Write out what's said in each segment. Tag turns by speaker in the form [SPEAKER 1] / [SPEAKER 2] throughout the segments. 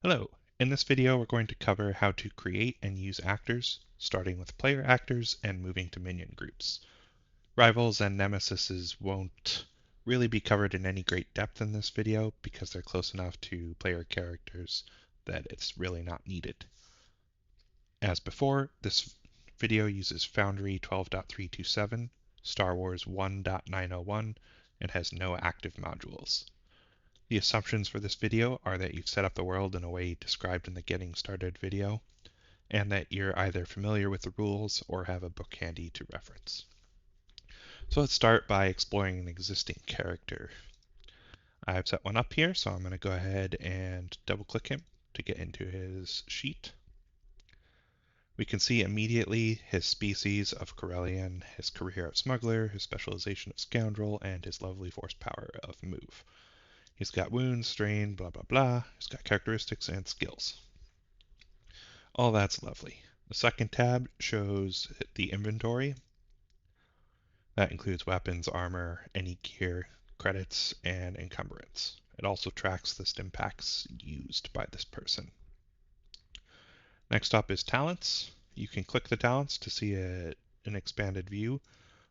[SPEAKER 1] Hello, in this video we're going to cover how to create and use actors, starting with player actors and moving to minion groups. Rivals and Nemeses won't really be covered in any great depth in this video because they're close enough to player characters that it's really not needed. As before, this video uses Foundry 12.327, Star Wars 1.901, and has no active modules. The assumptions for this video are that you've set up the world in a way described in the Getting Started video, and that you're either familiar with the rules or have a book handy to reference. So let's start by exploring an existing character. I've set one up here, so I'm going to go ahead and double click him to get into his sheet. We can see immediately his species of Corellian, his career of smuggler, his specialization of scoundrel, and his lovely force power of move. He's got wounds, strain, blah, blah, blah. He's got characteristics and skills. All that's lovely. The second tab shows the inventory. That includes weapons, armor, any gear, credits, and encumbrance. It also tracks the stim packs used by this person. Next up is talents. You can click the talents to see an expanded view,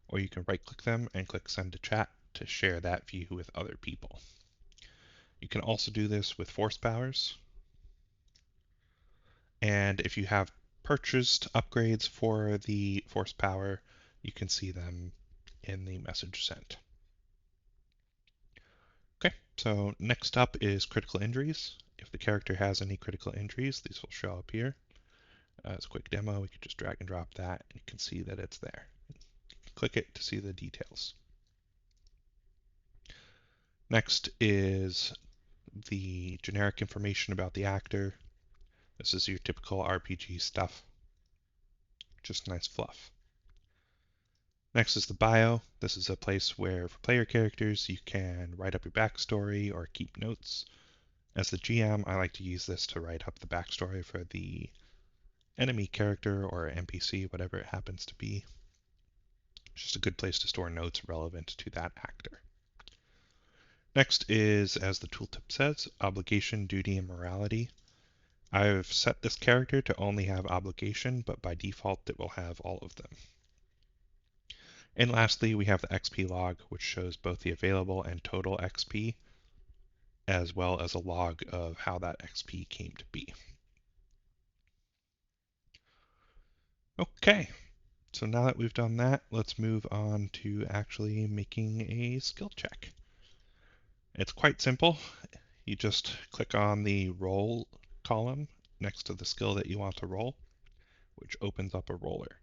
[SPEAKER 1] or you can right-click them and click Send to Chat to share that view with other people. You can also do this with force powers. And if you have purchased upgrades for the force power, you can see them in the message sent. Okay, so next up is critical injuries. If the character has any critical injuries, these will show up here. As a quick demo, we can just drag and drop that, and you can see that it's there. Click it to see the details. Next is the generic information about the actor. This is your typical RPG stuff. Just nice fluff. Next is the bio. This is a place where for player characters you can write up your backstory or keep notes. As the GM, I like to use this to write up the backstory for the enemy character or NPC, whatever it happens to be. It's just a good place to store notes relevant to that actor. Next is, as the tooltip says, obligation, duty, and morality. I've set this character to only have obligation, but by default it will have all of them. And lastly, we have the XP log, which shows both the available and total XP, as well as a log of how that XP came to be. Okay, so now that we've done that, let's move on to actually making a skill check. It's quite simple. You just click on the roll column next to the skill that you want to roll, which opens up a roller.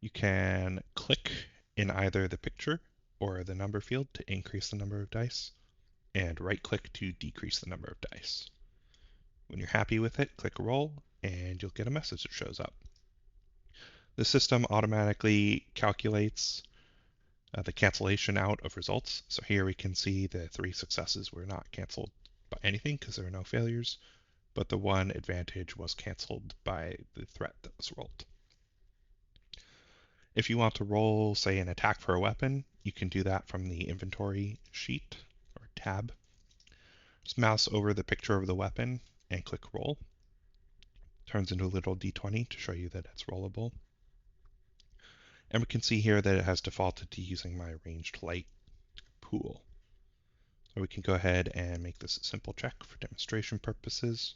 [SPEAKER 1] You can click in either the picture or the number field to increase the number of dice, and right-click to decrease the number of dice. When you're happy with it, click roll, and you'll get a message that shows up. The system automatically calculates the cancellation out of results. So here we can see the 3 successes were not canceled by anything because there are no failures, but the 1 advantage was canceled by the threat that was rolled. If you want to roll, say, an attack for a weapon, you can do that from the inventory sheet or tab. Just mouse over the picture of the weapon and click roll. Turns into a little d20 to show you that it's rollable. And we can see here that it has defaulted to using my ranged light pool. So we can go ahead and make this a simple check for demonstration purposes.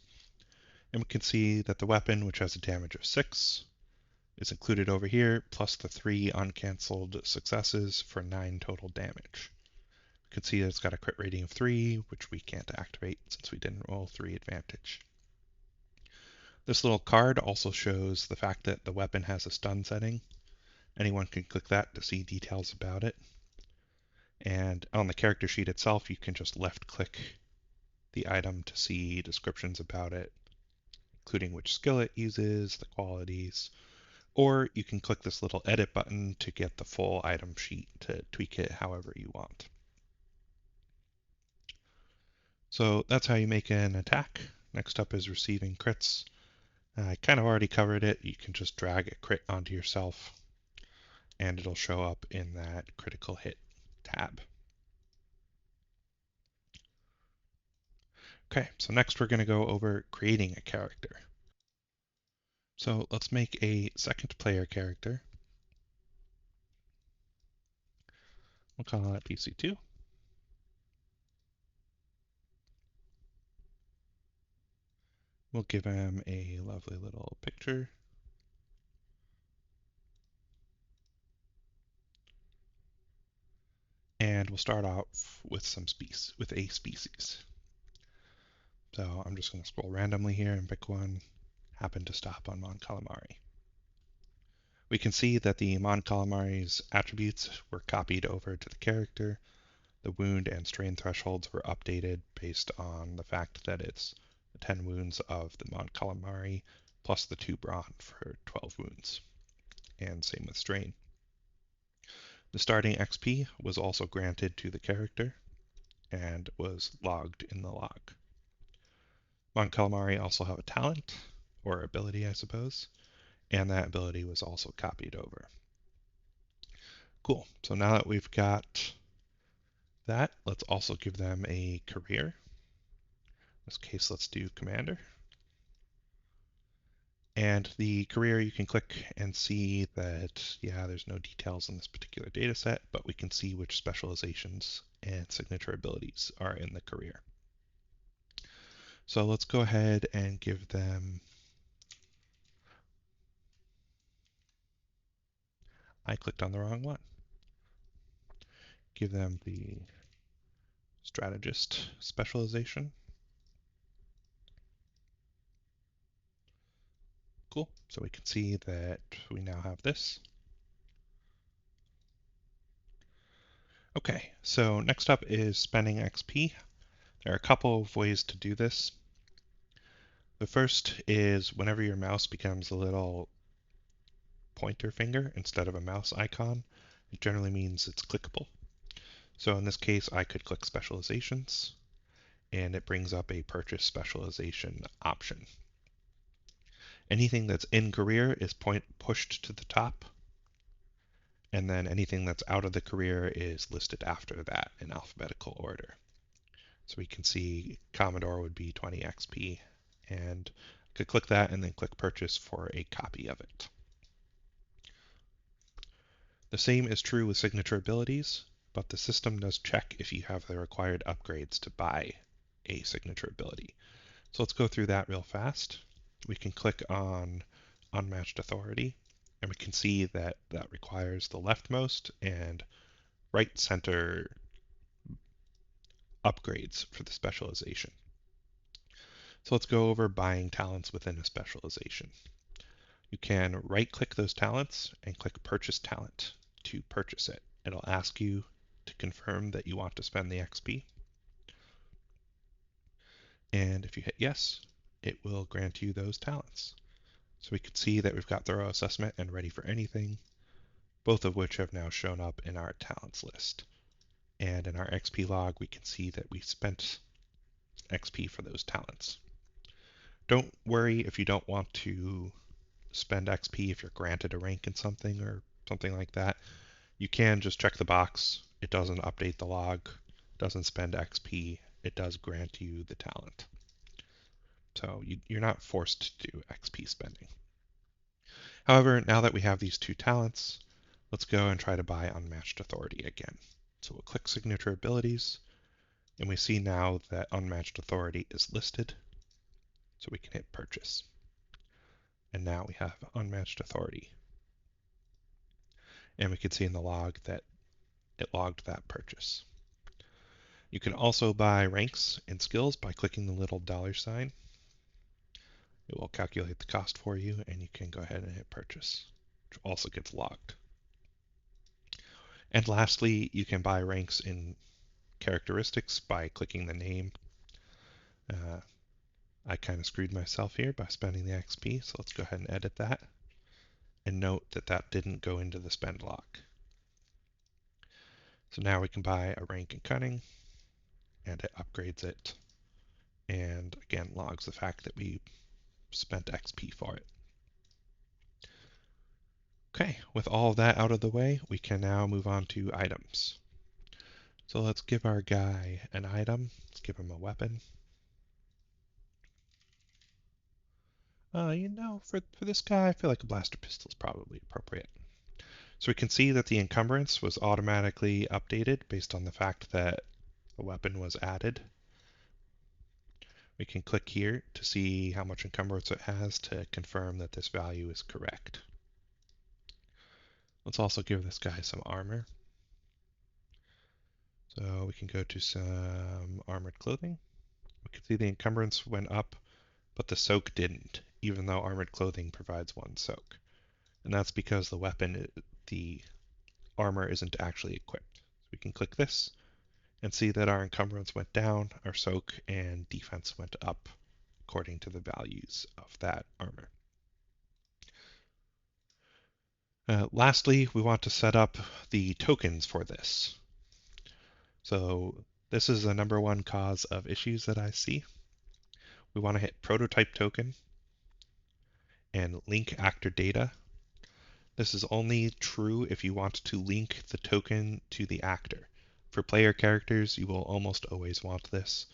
[SPEAKER 1] And we can see that the weapon, which has a damage of 6, is included over here, plus the 3 uncancelled successes for 9 total damage. You can see that it's got a crit rating of 3, which we can't activate since we didn't roll 3 advantage. This little card also shows the fact that the weapon has a stun setting. Anyone can click that to see details about it. And on the character sheet itself, you can just left-click the item to see descriptions about it, including which skill it uses, the qualities, or you can click this little edit button to get the full item sheet to tweak it however you want. So that's how you make an attack. Next up is receiving crits. I kind of already covered it. You can just drag a crit onto yourself and it'll show up in that critical hit tab. Okay, so next we're going to go over creating a character. So let's make a second player character. We'll call it PC2. We'll give him a lovely little picture. And we'll start off with a species. So I'm just going to scroll randomly here and pick one. Happen to stop on Mon Calamari. We can see that the Mon Calamari's attributes were copied over to the character. The wound and strain thresholds were updated based on the fact that it's 10 wounds of the Mon Calamari plus the 2 brawn for 12 wounds. And same with strain. The starting XP was also granted to the character and was logged in the log. Mon Calamari also have a talent, or ability I suppose, and that ability was also copied over. Cool, so now that we've got that, let's also give them a career. In this case, let's do Commander. And the career, you can click and see that, yeah, there's no details in this particular data set, but we can see which specializations and signature abilities are in the career. So let's go ahead and give them, I clicked on the wrong one. Give them the strategist specialization. Cool, so we can see that we now have this. Okay, so next up is spending XP. There are a couple of ways to do this. The first is whenever your mouse becomes a little pointer finger instead of a mouse icon, it generally means it's clickable. So in this case, I could click specializations, and it brings up a purchase specialization option. Anything that's in career is pushed to the top, and then anything that's out of the career is listed after that in alphabetical order. So we can see Commodore would be 20 XP, and I could click that and then click purchase for a copy of it. The same is true with signature abilities, but the system does check if you have the required upgrades to buy a signature ability. So let's go through that real fast. We can click on Unmatched Authority, and we can see that that requires the leftmost and right center upgrades for the specialization. So let's go over buying talents within a specialization. You can right-click those talents and click Purchase Talent to purchase it. It'll ask you to confirm that you want to spend the XP. And if you hit yes, it will grant you those talents. So we can see that we've got Thorough Assessment and Ready for Anything, both of which have now shown up in our talents list. And in our XP log, we can see that we spent XP for those talents. Don't worry if you don't want to spend XP if you're granted a rank in something or something like that. You can just check the box. It doesn't update the log, doesn't spend XP. It does grant you the talent. So you're not forced to do XP spending. However, now that we have these two talents, let's go and try to buy Unmatched Authority again. So we'll click Signature Abilities, and we see now that Unmatched Authority is listed, so we can hit Purchase. And now we have Unmatched Authority. And we can see in the log that it logged that purchase. You can also buy ranks and skills by clicking the little $sign. It will calculate the cost for you, and you can go ahead and hit Purchase, which also gets logged. And lastly, you can buy ranks in characteristics by clicking the name. I kind of screwed myself here by spending the XP, so let's go ahead and edit that. And note that that didn't go into the spend log. So now we can buy a rank in Cunning, and it upgrades it, and again logs the fact that we spent XP for it. Okay, with all of that out of the way, we can now move on to items. So let's give our guy an item. Let's give him a weapon. For this guy, I feel like a blaster pistol is probably appropriate. So we can see that the encumbrance was automatically updated based on the fact that a weapon was added. We can click here to see how much encumbrance it has to confirm that this value is correct. Let's also give this guy some armor. So we can go to some armored clothing. We can see the encumbrance went up, but the soak didn't, even though armored clothing provides one soak. And that's because the armor isn't actually equipped. So we can click this and see that our encumbrance went down, our soak and defense went up according to the values of that armor. Lastly, we want to set up the tokens for this. So this is the number one cause of issues that I see. We want to hit prototype token and link actor data. This is only true if you want to link the token to the actor. For player characters, you will almost always want this.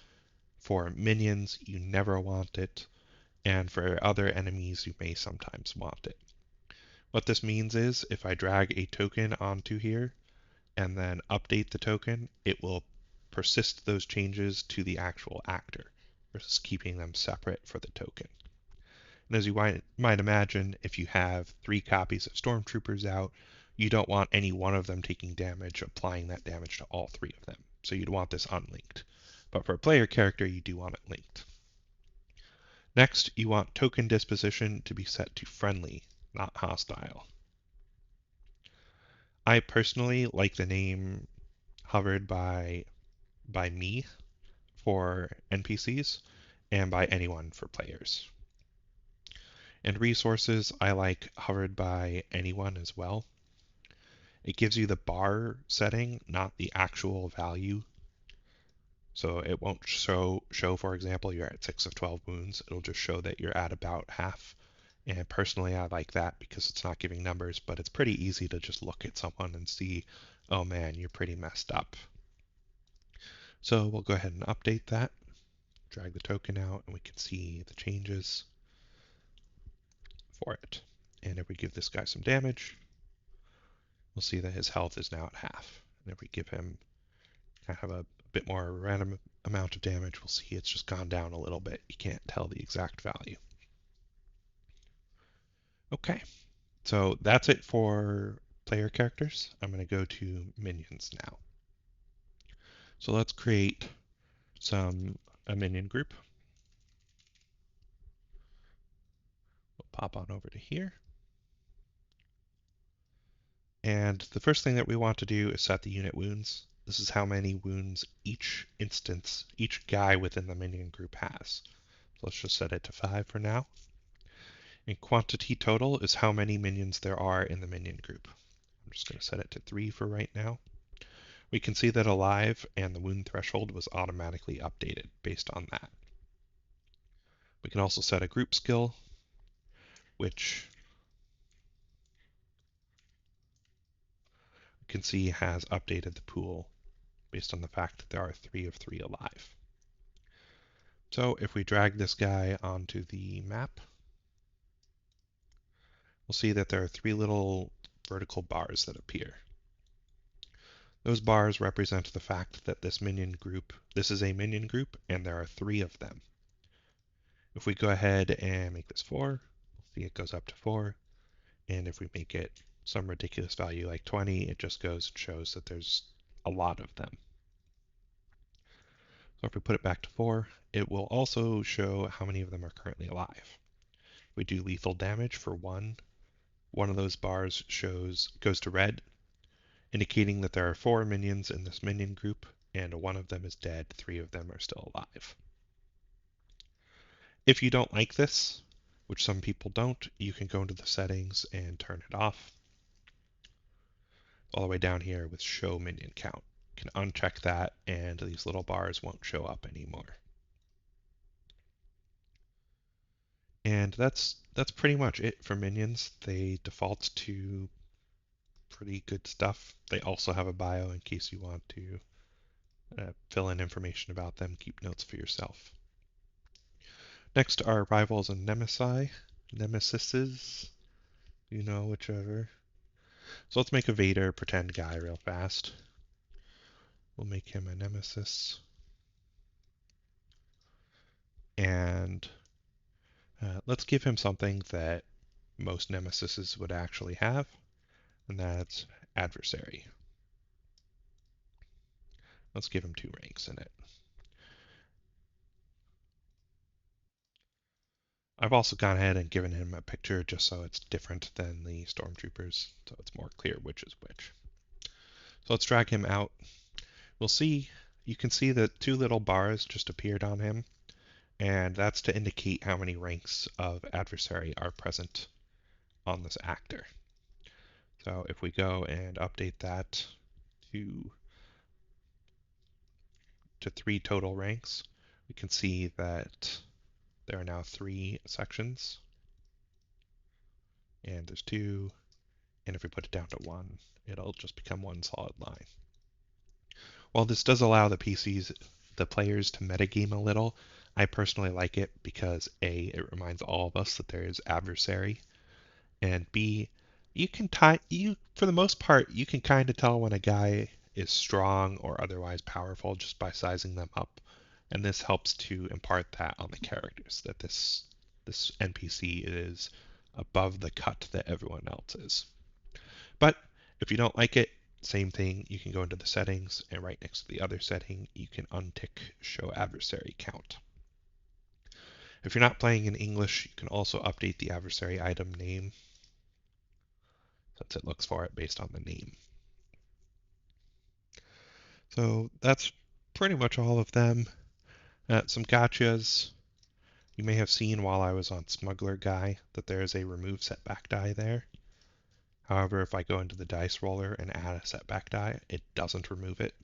[SPEAKER 1] For minions, you never want it. And for other enemies, you may sometimes want it. What this means is if I drag a token onto here and then update the token, it will persist those changes to the actual actor versus keeping them separate for the token. And as you might imagine, if you have 3 copies of Stormtroopers out, you don't want any one of them taking damage, applying that damage to all 3 of them. So you'd want this unlinked. But for a player character, you do want it linked. Next, you want token disposition to be set to friendly, not hostile. I personally like the name hovered by me for NPCs and by anyone for players. And resources, I like hovered by anyone as well. It gives you the bar setting, not the actual value. So it won't show, for example, you're at 6 of 12 wounds. It'll just show that you're at about half. And personally, I like that because it's not giving numbers, but it's pretty easy to just look at someone and see, oh man, you're pretty messed up. So we'll go ahead and update that, drag the token out, and we can see the changes for it. And if we give this guy some damage, we'll see that his health is now at half. And if we give him kind of a bit more random amount of damage, we'll see it's just gone down a little bit. You can't tell the exact value. Okay, so that's it for player characters. I'm going to go to minions now. So let's create a minion group. We'll pop on over to here. And the first thing that we want to do is set the unit wounds. This is how many wounds each instance, each guy within the minion group has. So let's just set it to 5 for now. And quantity total is how many minions there are in the minion group. I'm just going to set it to 3 for right now. We can see that alive and the wound threshold was automatically updated based on that. We can also set a group skill, which we can see has updated the pool based on the fact that there are 3 of 3 alive. So if we drag this guy onto the map, we'll see that there are 3 little vertical bars that appear. Those bars represent the fact that this is a minion group, and there are 3 of them. If we go ahead and make this 4, we'll see it goes up to 4. And if we make it some ridiculous value like 20, it just goes and shows that there's a lot of them. So if we put it back to 4, it will also show how many of them are currently alive. We do lethal damage for 1. One of those bars goes to red, indicating that there are 4 minions in this minion group, and 1 of them is dead, 3 of them are still alive. If you don't like this, which some people don't, you can go into the settings and turn it off. All the way down here with show minion count. You can uncheck that and these little bars won't show up anymore. And that's pretty much it for minions. They default to pretty good stuff. They also have a bio in case you want to fill in information about them, keep notes for yourself. Next are rivals and Nemeses, you know, whichever. So let's make a Vader pretend guy real fast. We'll make him a Nemesis. And let's give him something that most Nemesises would actually have, and that's adversary. Let's give him 2 ranks in it. I've also gone ahead and given him a picture just so it's different than the stormtroopers, so it's more clear which is which. So let's drag him out. We'll see, you can see that 2 little bars just appeared on him, and that's to indicate how many ranks of adversary are present on this actor. So if we go and update that to 3 total ranks, we can see that there are now 3 sections, and there's 2, and if we put it down to 1, it'll just become one solid line. While this does allow the players to metagame a little, I personally like it because A, it reminds all of us that there is adversary, and B, for the most part, you can kind of tell when a guy is strong or otherwise powerful just by sizing them up, and this helps to impart that on the characters, that this NPC is above the cut that everyone else is. But if you don't like it, same thing, you can go into the settings, and right next to the other setting, you can untick show adversary count. If you're not playing in English, you can also update the adversary item name, since it looks for it based on the name. So that's pretty much all of them. Some gotchas. You may have seen while I was on Smuggler Guy that there is a remove setback die there. However, if I go into the dice roller and add a setback die, it doesn't remove it.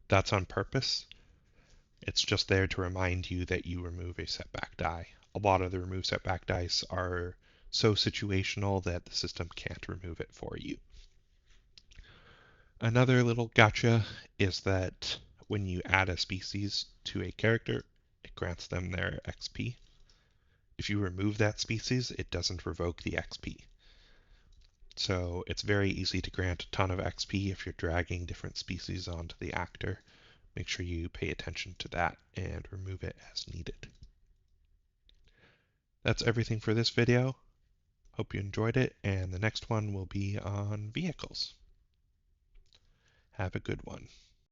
[SPEAKER 1] That's on purpose. It's just there to remind you that you remove a setback die. A lot of the remove setback dice are so situational that the system can't remove it for you. Another little gotcha is that when you add a species to a character, it grants them their XP. If you remove that species, it doesn't revoke the XP. So it's very easy to grant a ton of XP if you're dragging different species onto the actor. Make sure you pay attention to that and remove it as needed. That's everything for this video. Hope you enjoyed it, and the next one will be on vehicles. Have a good one.